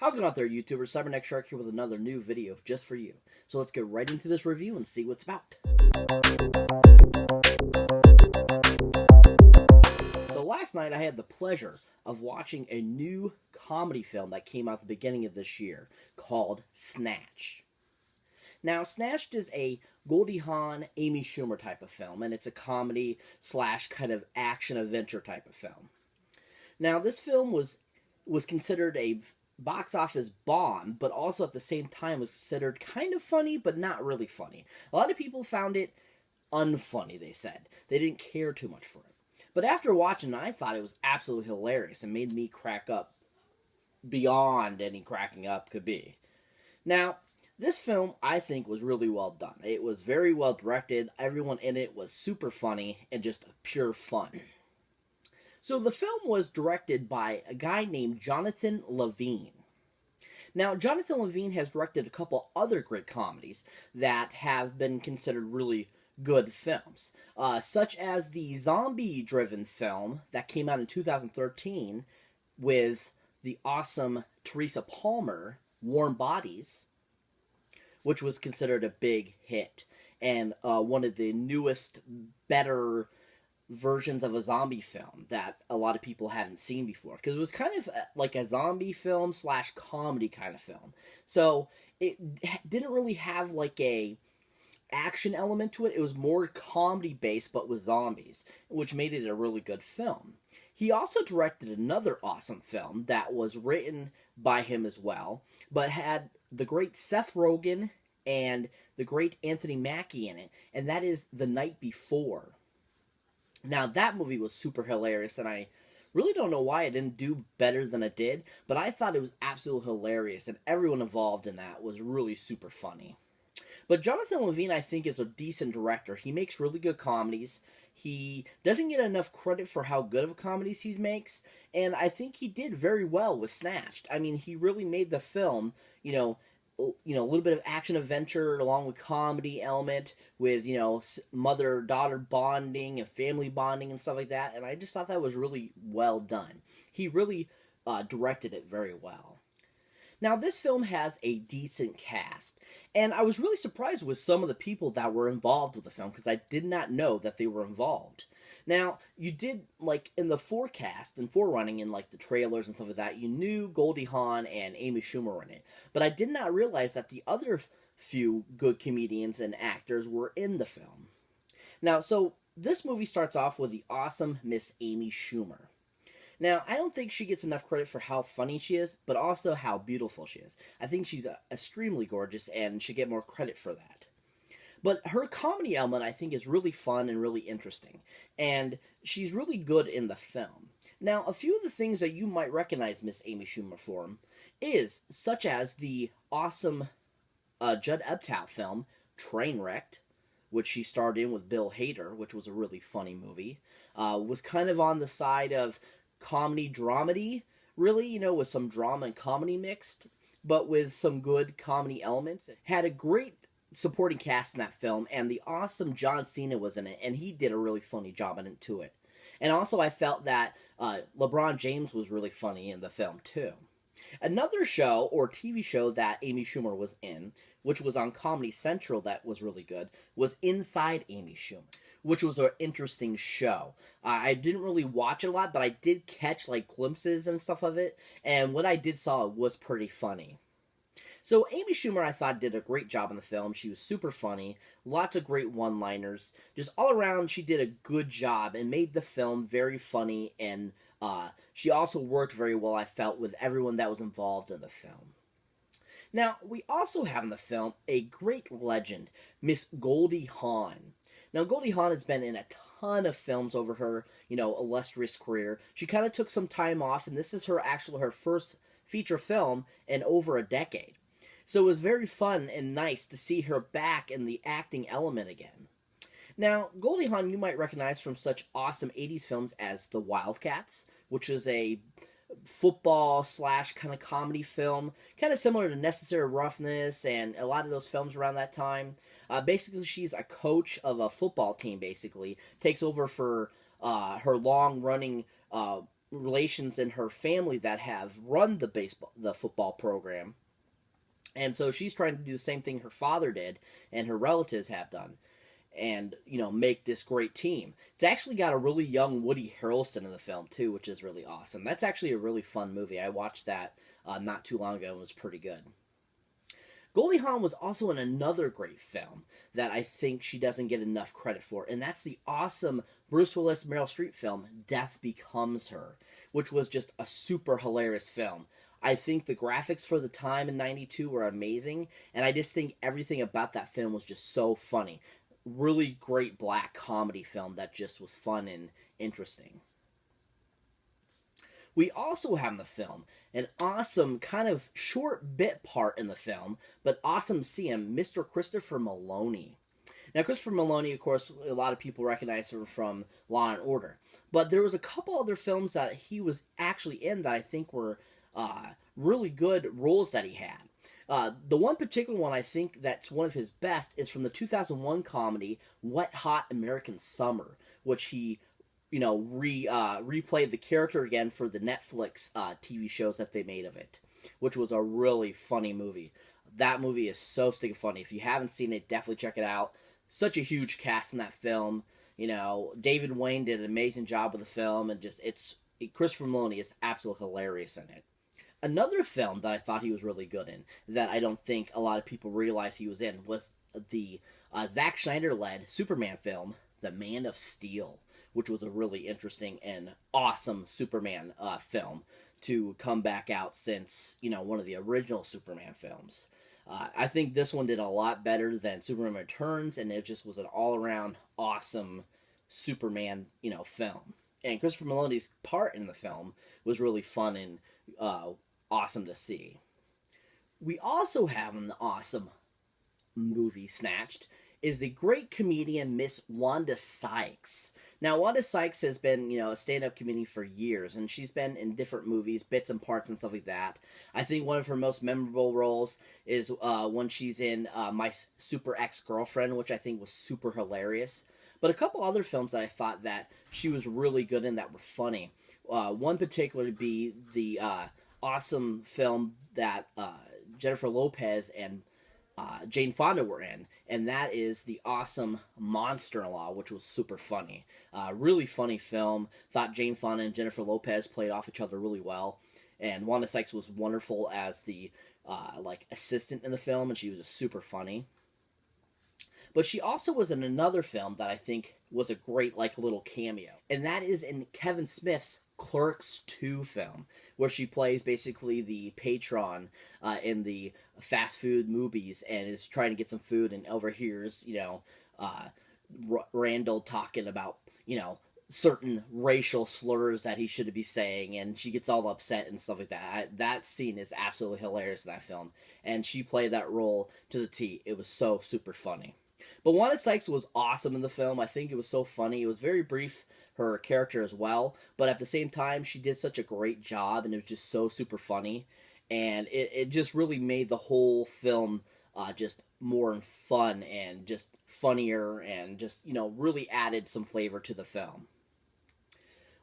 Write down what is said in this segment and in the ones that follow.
How's it going out there, YouTubers? Cyberneticshark here with another new video just for you. So let's get right into this review and see what's about. So last night I had the pleasure of watching a new comedy film that came out at the beginning of this year called Snatched. Now, Snatched is a Goldie Hawn, Amy Schumer type of film, and it's a comedy slash kind of action-adventure type of film. Now, this film was considered a box office bomb, but also at the same time was considered kind of funny, but not really funny. A lot of people found it unfunny, they said. They didn't care too much for it. But after watching it, I thought it was absolutely hilarious and made me crack up beyond any cracking up could be. Now, this film, I think, was really well done. It was very well directed. Everyone in it was super funny and just pure fun. So the film was directed by a guy named Jonathan Levine. Now, Jonathan Levine has directed a couple other great comedies that have been considered really good films, such as the zombie-driven film that came out in 2013 with the awesome Teresa Palmer, Warm Bodies, which was considered a big hit, and one of the newest, better versions of a zombie film that a lot of people hadn't seen before, because it was kind of like a zombie film slash comedy kind of film. So it didn't really have like a action element to it. It was more comedy based, but with zombies, which made it a really good film. He also directed another awesome film that was written by him as well, but had the great Seth Rogen and the great Anthony Mackie in it, and that is The Night Before. Now, that movie was super hilarious, and I really don't know why it didn't do better than it did, but I thought it was absolutely hilarious, and everyone involved in that was really super funny. But Jonathan Levine, I think, is a decent director. He makes really good comedies. He doesn't get enough credit for how good of comedies he makes, and I think he did very well with Snatched. I mean, he really made the film, a little bit of action adventure along with comedy element with, mother-daughter bonding and family bonding and stuff like that, and I just thought that was really well done. He really directed it very well. Now, this film has a decent cast, and I was really surprised with some of the people that were involved with the film, because I did not know that they were involved. Now, you did, in the forecast and forerunning in, the trailers and stuff like that, you knew Goldie Hawn and Amy Schumer were in it, but I did not realize that the other few good comedians and actors were in the film. Now, so, this movie starts off with the awesome Miss Amy Schumer. Now, I don't think she gets enough credit for how funny she is, but also how beautiful she is. I think she's extremely gorgeous and should get more credit for that. But her comedy element, I think, is really fun and really interesting. And she's really good in the film. Now, a few of the things that you might recognize Miss Amy Schumer for is, such as the awesome Judd Apatow film, Trainwrecked, which she starred in with Bill Hader, which was a really funny movie. Was kind of on the side of comedy dramedy, really, with some drama and comedy mixed, but with some good comedy elements. It had a great supporting cast in that film, and the awesome John Cena was in it, and he did a really funny job in it too. And also, I felt that LeBron James was really funny in the film too. Another show or TV show that Amy Schumer was in, which was on Comedy Central that was really good, was Inside Amy Schumer, which was an interesting show. I didn't really watch it a lot, but I did catch glimpses and stuff of it, and what I did saw was pretty funny. So Amy Schumer, I thought, did a great job in the film. She was super funny, lots of great one-liners. Just all around, she did a good job and made the film very funny, and she also worked very well, I felt, with everyone that was involved in the film. Now, we also have in the film a great legend, Miss Goldie Hawn. Now, Goldie Hawn has been in a ton of films over her, illustrious career. She kind of took some time off, and this is her first feature film in over a decade. So it was very fun and nice to see her back in the acting element again. Now, Goldie Hawn you might recognize from such awesome 80s films as The Wildcats, which is a football slash kind of comedy film, kind of similar to Necessary Roughness and a lot of those films around that time. Basically, she's a coach of a football team, basically. Takes over for her long-running relations in her family that have run the football program. And so she's trying to do the same thing her father did and her relatives have done, and make this great team. It's actually got a really young Woody Harrelson in the film too, which is really awesome. That's actually a really fun movie. I watched that not too long ago and it was pretty good. Goldie Hawn was also in another great film that I think she doesn't get enough credit for, and that's the awesome Bruce Willis Meryl Streep film Death Becomes Her, which was just a super hilarious film. I think the graphics for the time in '92 were amazing, and I just think everything about that film was just so funny. Really great black comedy film that just was fun and interesting. We also have in the film an awesome kind of short bit part in the film, but awesome to see him, Mr. Christopher Maloney. Now, Christopher Maloney, of course, a lot of people recognize him from Law and Order, but there was a couple other films that he was actually in that I think were really good roles that he had. The one particular one I think that's one of his best is from the 2001 comedy Wet Hot American Summer, which he replayed the character again for the Netflix TV shows that they made of it, which was a really funny movie. That movie is so stinking funny. If you haven't seen it, definitely check it out. Such a huge cast in that film. David Wayne did an amazing job with the film, and Christopher Maloney is absolutely hilarious in it. Another film that I thought he was really good in, that I don't think a lot of people realize he was in, was the Zack Snyder-led Superman film, The Man of Steel, which was a really interesting and awesome Superman film to come back out since, one of the original Superman films. I think this one did a lot better than Superman Returns, and it just was an all-around awesome Superman, film. And Christopher Maloney's part in the film was really fun and awesome to see. We also have in the awesome movie Snatched is the great comedian Miss Wanda Sykes. Now, Wanda Sykes has been, a stand-up comedian for years, and she's been in different movies, bits and parts and stuff like that. I think one of her most memorable roles is when she's in My Super Ex-Girlfriend, which I think was super hilarious. But a couple other films that I thought that she was really good in that were funny. One particular would be the awesome film that Jennifer Lopez and Jane Fonda were in, and that is the awesome Monster-in-Law, which was super funny. Really funny film. Thought Jane Fonda and Jennifer Lopez played off each other really well, and Wanda Sykes was wonderful as the assistant in the film, and she was just super funny. But she also was in another film that I think was a great little cameo, and that is in Kevin Smith's Clerks 2 film, where she plays basically the patron in the fast food movies and is trying to get some food and overhears, Randall talking about, certain racial slurs that he shouldn't be saying, and she gets all upset and stuff like that. That scene is absolutely hilarious in that film, and she played that role to the T. It was so super funny. But Wanda Sykes was awesome in the film. I think it was so funny. It was very brief, her character as well, but at the same time, she did such a great job, and it was just so super funny. And it just really made the whole film just more fun and just funnier and just, really added some flavor to the film.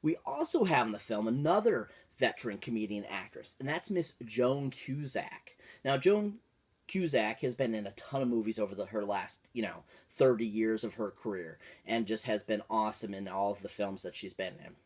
We also have in the film another veteran comedian actress, and that's Miss Joan Cusack. Now, Joan Cusack has been in a ton of movies over her last, 30 years of her career, and just has been awesome in all of the films that she's been in.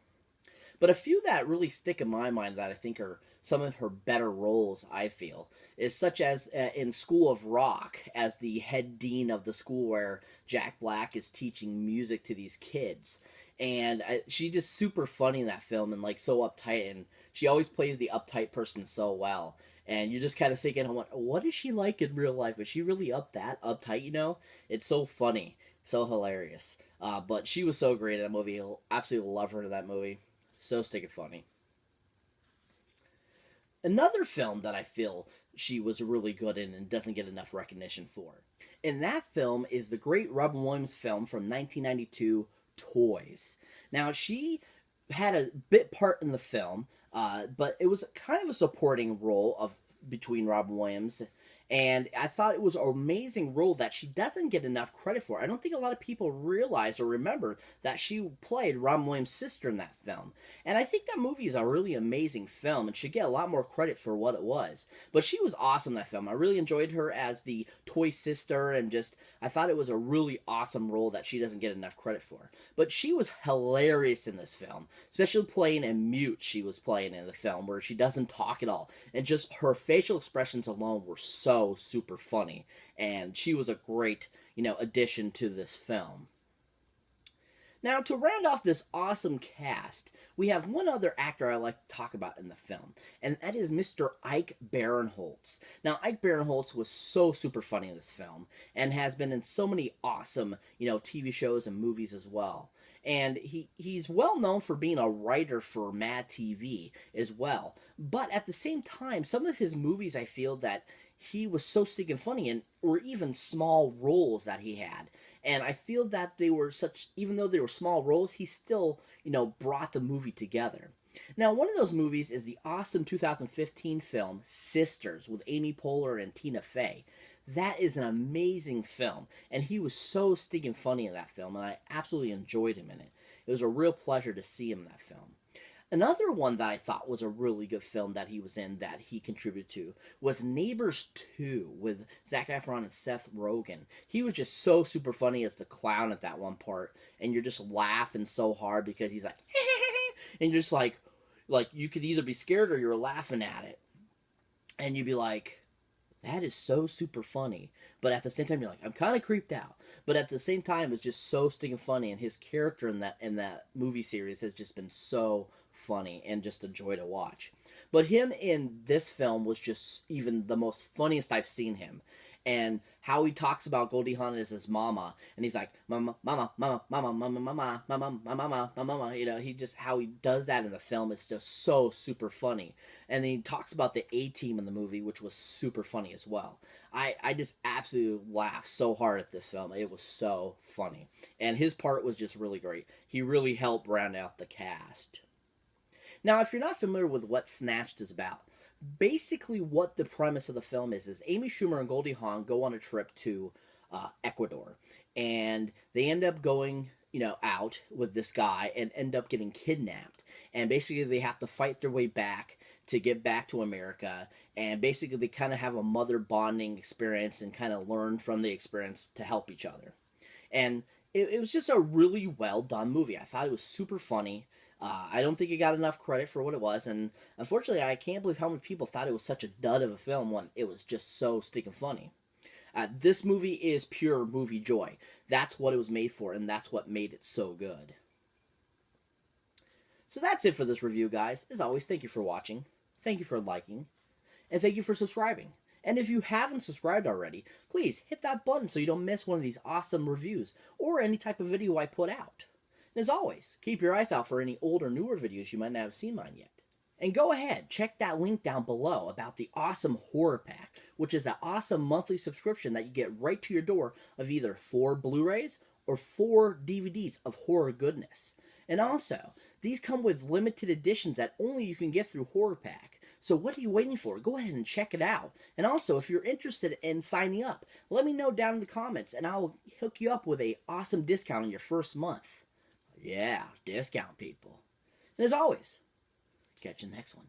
But a few that really stick in my mind that I think are some of her better roles, I feel, is such as in School of Rock, as the head dean of the school where Jack Black is teaching music to these kids. And she's just super funny in that film and so uptight, and she always plays the uptight person so well. And you're just kind of thinking, what is she like in real life? Is she really uptight, It's so funny. So hilarious. But she was so great in that movie. I absolutely love her in that movie. So stinking funny. Another film that I feel she was really good in and doesn't get enough recognition for. And that film is the great Robin Williams film from 1992, Toys. Now, she had a bit part in the film, but it was kind of a supporting role between Robin Williams And I thought it was an amazing role that she doesn't get enough credit for. I don't think a lot of people realize or remember that she played Robin Williams' sister in that film. And I think that movie is a really amazing film and should get a lot more credit for what it was. But she was awesome in that film. I really enjoyed her as the toy sister, and just, I thought it was a really awesome role that she doesn't get enough credit for. But she was hilarious in this film, especially playing a mute she was playing in the film, where she doesn't talk at all. And just her facial expressions alone were so super funny. And she was a great, addition to this film. Now, to round off this awesome cast, we have one other actor I like to talk about in the film, and that is Mr. Ike Barinholtz. Now, Ike Barinholtz was so super funny in this film, and has been in so many awesome, TV shows and movies as well. And he's well known for being a writer for Mad TV as well. But at the same time, some of his movies, I feel that he was so stinking funny in, or even small roles that he had. And I feel that they were such, even though they were small roles, he still, brought the movie together. Now, one of those movies is the awesome 2015 film Sisters with Amy Poehler and Tina Fey. That is an amazing film, and he was so stinking funny in that film, and I absolutely enjoyed him in it. It was a real pleasure to see him in that film. Another one that I thought was a really good film that he was in, that he contributed to, was Neighbors 2 with Zac Efron and Seth Rogen. He was just so super funny as the clown at that one part, and you're just laughing so hard because he's like, and you're just like you could either be scared or you're laughing at it. And you'd be like, that is so super funny. But at the same time, you're like, I'm kind of creeped out. But at the same time, it's just so stinking funny, and his character in that movie series has just been so funny and just a joy to watch. But him in this film was just even the most funniest I've seen him. And how he talks about Goldie Hawn as his mama, and he's like, mama, mama, mama, mama, mama, mama, mama, mama, mama, he just, how he does that in the film is just so super funny. And then he talks about the A-Team in the movie, which was super funny as well. I just absolutely laughed so hard at this film. It was so funny. And his part was just really great. He really helped round out the cast. Now, if you're not familiar with what Snatched is about, basically what the premise of the film is Amy Schumer and Goldie Hawn go on a trip to Ecuador, and they end up going, out with this guy and end up getting kidnapped. And basically they have to fight their way back to get back to America, and basically they kind of have a mother bonding experience and kind of learn from the experience to help each other. And it was just a really well done movie. I thought it was super funny. I don't think it got enough credit for what it was, and unfortunately, I can't believe how many people thought it was such a dud of a film when it was just so stinking funny. This movie is pure movie joy. That's what it was made for, and that's what made it so good. So that's it for this review, guys. As always, thank you for watching, thank you for liking, and thank you for subscribing. And if you haven't subscribed already, please hit that button so you don't miss one of these awesome reviews or any type of video I put out. And as always, keep your eyes out for any old or newer videos you might not have seen mine yet. And go ahead, check that link down below about the awesome Horror Pack, which is an awesome monthly subscription that you get right to your door of either 4 Blu-rays or 4 DVDs of horror goodness. And also, these come with limited editions that only you can get through Horror Pack. So what are you waiting for? Go ahead and check it out. And also, if you're interested in signing up, let me know down in the comments, and I'll hook you up with an awesome discount on your first month. Yeah, discount, people. And as always, catch you in the next one.